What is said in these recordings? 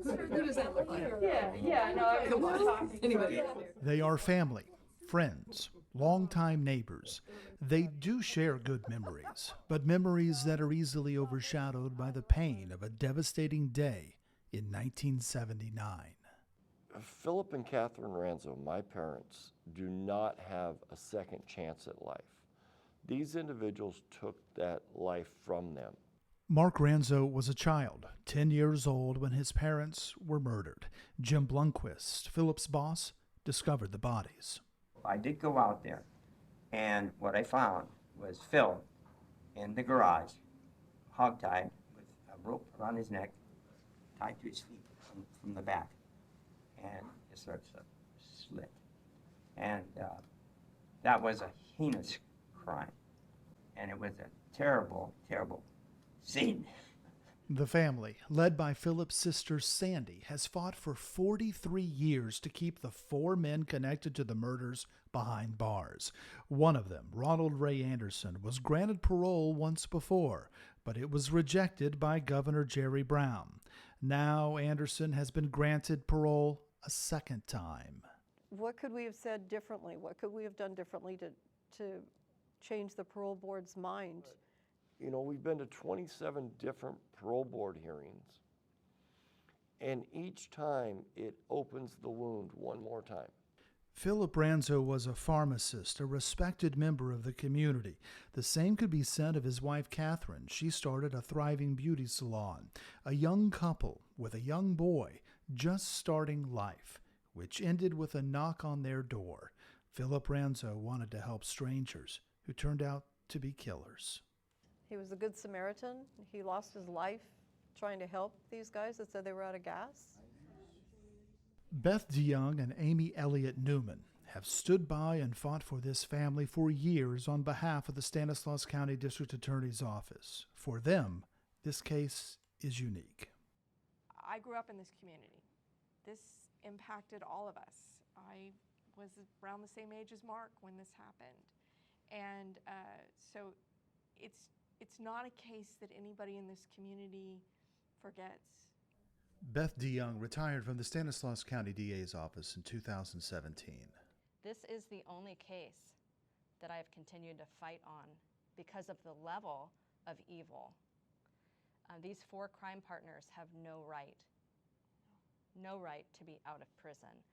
Who does that look like? Yeah, no, Come on. Anybody? They are family, friends, longtime neighbors. They do share good memories, but memories that are easily overshadowed by the pain of a devastating day in 1979. Phillip and Katheryn Ranzo, my parents, do not have a second chance at life. These individuals took that life from them. Mark Ranzo was a child, 10 years old, when his parents were murdered. Jim Blomquist, Phillip's boss, discovered the bodies. I did go out there, and what I found was Phil in the garage, hogtied with a rope around his neck, tied to his feet from the back, and just sort of slit. And that was a heinous crime, and it was a terrible, terrible scene. The family, led by Philip's sister Sandy, has fought for 43 years to keep the 4 men connected to the murders behind bars. One of them, Ronald Ray Anderson, was granted parole once before, but it was rejected by Governor Jerry Brown. Now Anderson has been granted parole a second time. What could we have said differently? What could we have done differently to change the parole board's mind? You know, we've been to 27 different parole board hearings, and each time it opens the wound one more time. Phillip Ranzo was a pharmacist, a respected member of the community. The same could be said of his wife, Katheryn. She started a thriving beauty salon, a young couple with a young boy just starting life, which ended with a knock on their door. Phillip Ranzo wanted to help strangers who turned out to be killers. He was a good Samaritan. He lost his life trying to help these guys that said they were out of gas. Beth DeYoung and Amy Elliott Newman have stood by and fought for this family for years on behalf of the Stanislaus County District Attorney's Office. For them, this case is unique. I grew up in this community. This impacted all of us. I was around the same age as Mark when this happened. And so it's not a case that anybody in this community forgets. Beth DeYoung retired from the Stanislaus County DA's office in 2017. This is the only case that I have continued to fight on because of the level of evil. These 4 crime partners have no right to be out of prison.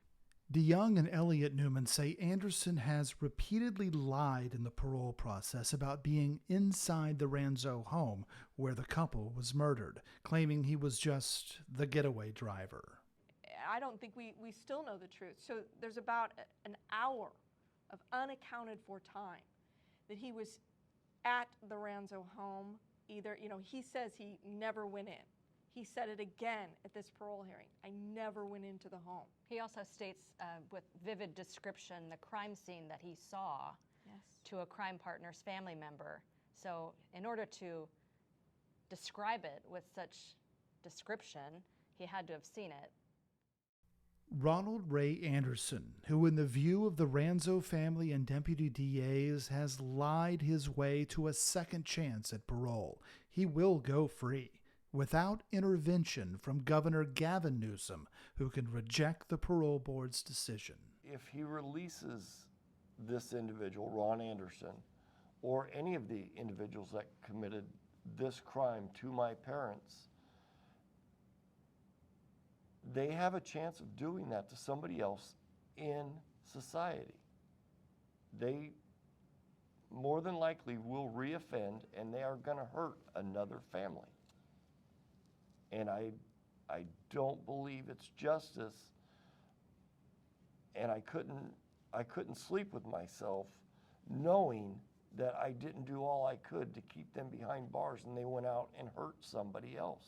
DeYoung and Elliott Newman say Anderson has repeatedly lied in the parole process about being inside the Ranzo home where the couple was murdered, claiming he was just the getaway driver. I don't think we still know the truth. So there's about an hour of unaccounted for time that he was at the Ranzo home. Either, he says he never went in. He said it again at this parole hearing. I never went into the home. He also states with vivid description the crime scene that he saw to a crime partner's family member. So in order to describe it with such description, he had to have seen it. Ronald Ray Anderson, who in the view of the Ranzo family and deputy DAs has lied his way to a second chance at parole. He will go free, without intervention from Governor Gavin Newsom, who can reject the parole board's decision. If he releases this individual, Ron Anderson, or any of the individuals that committed this crime to my parents, they have a chance of doing that to somebody else in society. They more than likely will reoffend, and they are going to hurt another family. And I don't believe it's justice, and I couldn't sleep with myself knowing that I didn't do all I could to keep them behind bars and they went out and hurt somebody else.